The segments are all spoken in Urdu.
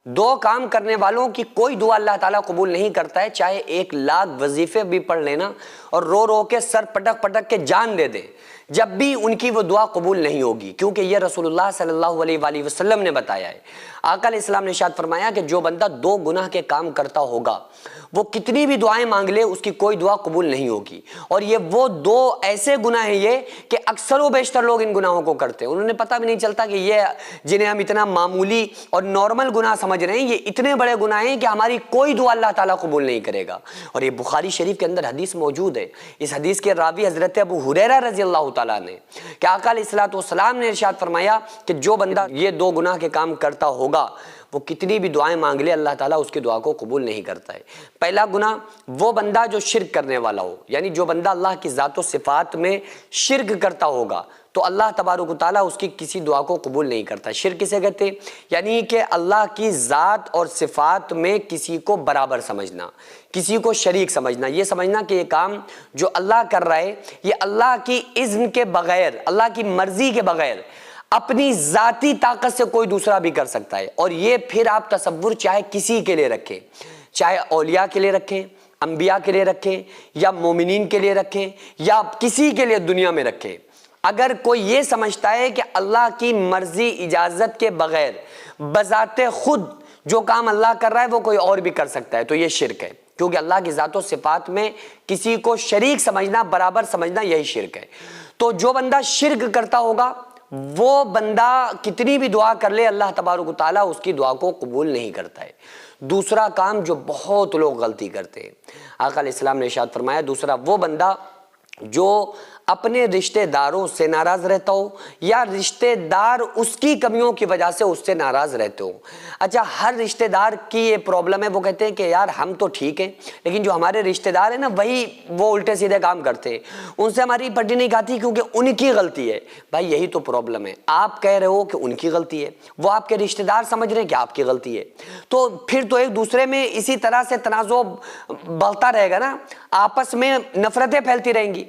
دو کام کرنے والوں کی کوئی دعا اللہ تعالیٰ قبول نہیں کرتا ہے، چاہے 1,00,000 وظیفے بھی پڑھ لینا اور رو رو کے سر پٹک پٹک کے جان دے دیں، جب بھی ان کی وہ دعا قبول نہیں ہوگی، کیونکہ یہ رسول اللہ صلی اللہ علیہ وآلہ وسلم نے بتایا ہے۔ آقا علیہ السلام نے ارشاد فرمایا کہ جو بندہ 2 گناہ کے کام کرتا ہوگا وہ کتنی بھی دعائیں مانگ لے اس کی کوئی دعا قبول نہیں ہوگی، اور یہ وہ 2 ایسے گناہ ہیں یہ کہ اکثر و بیشتر لوگ ان گناہوں کو کرتے ہیں، انہیں پتہ بھی نہیں چلتا کہ یہ جنہیں ہم اتنا معمولی اور نارمل گناہ سمجھ رہے ہیں یہ اتنے بڑے گناہ ہیں کہ ہماری کوئی دعا اللہ تعالیٰ قبول نہیں کرے گا۔ اور یہ بخاری شریف کے اندر حدیث موجود ہے، اس حدیث کے راوی حضرت ابو ہریرہ رضی اللہ تعالیٰ نے کہ آقا علیہ السلام نے ارشاد فرمایا کہ جو بندہ یہ 2 گناہ کے کام کرتا ہوگا وہ کتنی بھی دعائیں مانگ لے اللہ تعالیٰ اس کی دعا کو قبول نہیں کرتا ہے۔ پہلا گناہ وہ بندہ جو شرک کرنے والا ہو، یعنی جو بندہ اللہ کی ذات و صفات میں شرک کرتا ہوگا تو اللہ تبارک و تعالیٰ اس کی کسی دعا کو قبول نہیں کرتا۔ شرک کسے کہتے ہیں؟ یعنی کہ اللہ کی ذات اور صفات میں کسی کو برابر سمجھنا، کسی کو شریک سمجھنا، یہ سمجھنا کہ یہ کام جو اللہ کر رہا ہے یہ اللہ کی اذن کے بغیر، اللہ کی مرضی کے بغیر اپنی ذاتی طاقت سے کوئی دوسرا بھی کر سکتا ہے۔ اور یہ پھر آپ تصور چاہے کسی کے لیے رکھیں، چاہے اولیاء کے لیے رکھیں، انبیاء کے لیے رکھیں، یا مومنین کے لیے رکھیں، یا کسی کے لیے دنیا میں رکھیں، اگر کوئی یہ سمجھتا ہے کہ اللہ کی مرضی اجازت کے بغیر بذات خود جو کام اللہ کر رہا ہے وہ کوئی اور بھی کر سکتا ہے تو یہ شرک ہے، کیونکہ اللہ کی ذات و صفات میں کسی کو شریک سمجھنا، برابر سمجھنا، یہی شرک ہے۔ تو جو بندہ شرک کرتا ہوگا وہ بندہ کتنی بھی دعا کر لے اللہ تبارک و تعالیٰ اس کی دعا کو قبول نہیں کرتا ہے۔ دوسرا کام جو بہت لوگ غلطی کرتے ہیں، آقا علیہ السلام نے ارشاد فرمایا دوسرا وہ بندہ جو اپنے رشتہ داروں سے ناراض رہتا ہو یا رشتہ دار اس کی کمیوں کی وجہ سے اس سے ناراض رہتے ہو۔ اچھا، ہر رشتہ دار کی یہ پرابلم ہے، وہ کہتے ہیں کہ یار ہم تو ٹھیک ہیں لیکن جو ہمارے رشتہ دار ہیں نا وہی وہ الٹے سیدھے کام کرتے ہیں، ان سے ہماری پٹی نہیں کھاتی کیونکہ ان کی غلطی ہے۔ بھائی یہی تو پرابلم ہے، آپ کہہ رہے ہو کہ ان کی غلطی ہے، وہ آپ کے رشتہ دار سمجھ رہے ہیں کہ آپ کی غلطی ہے، تو پھر تو ایک دوسرے میں اسی طرح سے تنازع بڑھتا رہے گا نا، آپس میں نفرتیں پھیلتی رہیں گی۔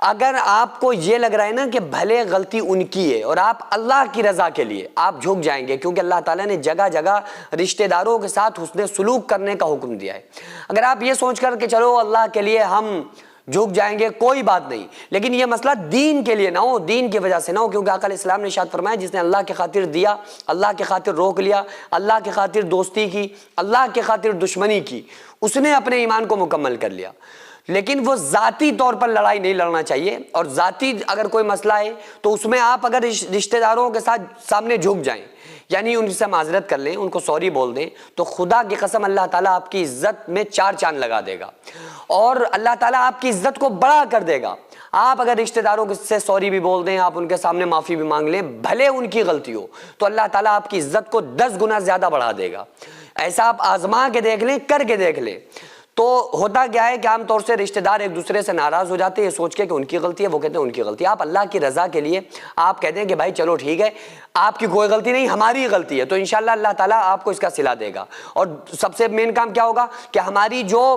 اگر آپ کو یہ لگ رہا ہے نا کہ بھلے غلطی ان کی ہے اور آپ اللہ کی رضا کے لیے آپ جھک جائیں گے، کیونکہ اللہ تعالیٰ نے جگہ جگہ رشتہ داروں کے ساتھ حسن سلوک کرنے کا حکم دیا ہے، اگر آپ یہ سوچ کر کہ چلو اللہ کے لیے ہم جھک جائیں گے کوئی بات نہیں، لیکن یہ مسئلہ دین کے لیے نہ ہو، دین کی وجہ سے نہ ہو، کیونکہ آقا علیہ السلام نے ارشاد فرمایا جس نے اللہ کی خاطر دیا، اللہ کی خاطر روک لیا، اللہ کی خاطر دوستی کی، اللہ کی خاطر دشمنی کی، اس نے اپنے ایمان کو مکمل کر لیا۔ لیکن وہ ذاتی طور پر لڑائی نہیں لڑنا چاہیے، اور ذاتی اگر کوئی مسئلہ ہے تو اس میں آپ اگر رشتہ داروں کے ساتھ سامنے جھک جائیں، یعنی ان سے معذرت کر لیں، ان کو سوری بول دیں، تو خدا کی قسم اللہ تعالیٰ آپ کی عزت میں 4 چاند لگا دے گا اور اللہ تعالیٰ آپ کی عزت کو بڑا کر دے گا۔ آپ اگر رشتہ داروں سے سوری بھی بول دیں، آپ ان کے سامنے معافی بھی مانگ لیں، بھلے ان کی غلطی ہو، تو اللہ تعالیٰ آپ کی عزت کو 10 گنا زیادہ بڑھا دے گا۔ ایسا آپ آزما کے دیکھ لیں، کر کے دیکھ لیں۔ تو ہوتا کیا ہے کہ عام طور سے رشتہ دار ایک دوسرے سے ناراض ہو جاتے ہیں یہ سوچ کے کہ ان کی غلطی ہے، وہ کہتے ہیں ان کی غلطی ہے۔ آپ اللہ کی رضا کے لیے آپ کہتے ہیں کہ بھائی چلو ٹھیک ہے آپ کی کوئی غلطی نہیں، ہماری غلطی ہے، تو انشاءاللہ اللہ تعالیٰ آپ کو اس کا صلہ دے گا۔ اور سب سے مین کام کیا ہوگا کہ ہماری جو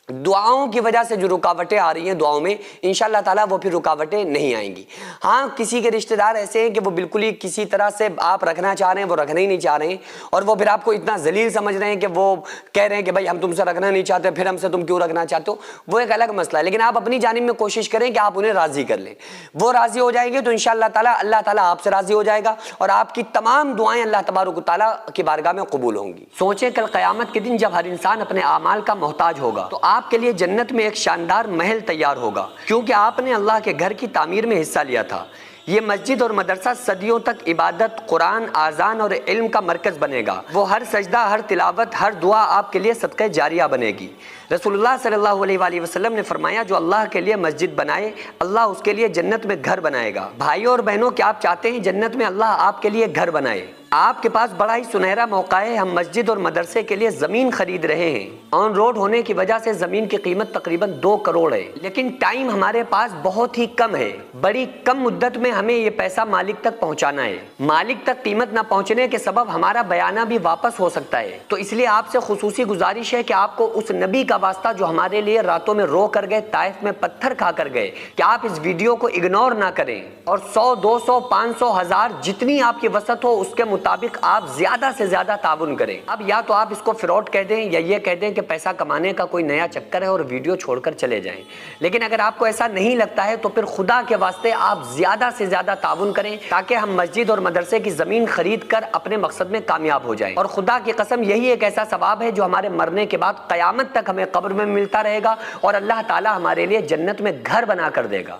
دعاؤں کی وجہ سے جو رکاوٹیں آ رہی ہیں دعاؤں میں، انشاءاللہ تعالیٰ وہ پھر رکاوٹیں نہیں آئیں گی۔ ہاں کسی کے رشتہ دار ایسے ہیں کہ وہ بالکل ہی کسی طرح سے آپ رکھنا چاہ رہے ہیں وہ رکھنا ہی نہیں چاہ رہے ہیں، اور وہ پھر آپ کو اتنا ذلیل سمجھ رہے ہیں کہ وہ کہہ رہے ہیں کہ بھائی ہم تم سے رکھنا نہیں چاہتے، پھر ہم سے تم کیوں رکھنا چاہتے ہو، وہ ایک الگ مسئلہ ہے۔ لیکن آپ اپنی جانب میں کوشش کریں کہ آپ انہیں راضی کر لیں، وہ راضی ہو جائیں گے تو انشاءاللہ تعالیٰ اللہ تعالیٰ آپ سے راضی ہو جائے گا اور آپ کی تمام دعائیں اللہ تبارک و تعالیٰ کی بارگاہ میں قبول ہوں گی۔ سوچیں کل قیامت کے دن جب ہر انسان اپنے اعمال کا محتاج ہوگا تو آپ کے لیے جنت میں ایک شاندار محل تیار ہوگا، کیونکہ آپ نے اللہ کے گھر کی تعمیر میں حصہ لیا تھا۔ یہ مسجد اور مدرسہ صدیوں تک عبادت، قرآن، آذان اور علم کا مرکز بنے گا۔ وہ ہر سجدہ، ہر تلاوت، ہر دعا آپ کے لیے صدقہ جاریہ بنے گی۔ رسول اللہ صلی اللہ علیہ وآلہ وسلم نے فرمایا جو اللہ کے لیے مسجد بنائے اللہ اس کے لیے جنت میں گھر بنائے گا۔ بھائیوں اور بہنوں کیا آپ چاہتے ہیں جنت میں اللہ آپ کے لیے گھر بنائے؟ آپ کے پاس بڑا ہی سنہرا موقع ہے، ہم مسجد اور مدرسے کے لیے زمین خرید رہے ہیں۔ آن روڈ ہونے کی وجہ سے زمین کی قیمت تقریباً 2 کروڑ ہے، لیکن ٹائم ہمارے پاس بہت ہی کم ہے، بڑی کم مدت میں ہمیں یہ پیسہ مالک تک پہنچانا ہے۔ مالک تک قیمت نہ پہنچنے کے سبب ہمارا بیانہ بھی واپس ہو سکتا ہے، تو اس لیے آپ سے خصوصی گزارش ہے کہ آپ کو اس نبی کا واسطہ جو ہمارے لیے راتوں میں رو کر گئے، طائف میں پتھر کھا کر گئے، کہ آپ اس ویڈیو کو اگنور نہ کریں اور 100، 200، 500، 1000 جتنی آپ کی وسعت ہو اس کے مطابق آپ زیادہ سے زیادہ تعاون کریں۔ اب یا تو آپ اس کو فراڈ کہہ دیں یا یہ کہہ دیں کہ پیسہ کمانے کا کوئی نیا چکر ہے اور ویڈیو چھوڑ کر چلے جائیں، لیکن اگر آپ کو ایسا نہیں لگتا ہے تو پھر خدا کے واسطے آپ زیادہ سے زیادہ تعاون کریں تاکہ ہم مسجد اور مدرسے کی زمین خرید کر اپنے مقصد میں کامیاب ہو جائیں۔ اور خدا کی قسم یہی ایک ایسا ثواب ہے جو ہمارے مرنے کے بعد قیامت تک ہمیں قبر میں ملتا رہے گا اور اللہ تعالی ہمارے لیے جنت میں گھر بنا کر دے گا۔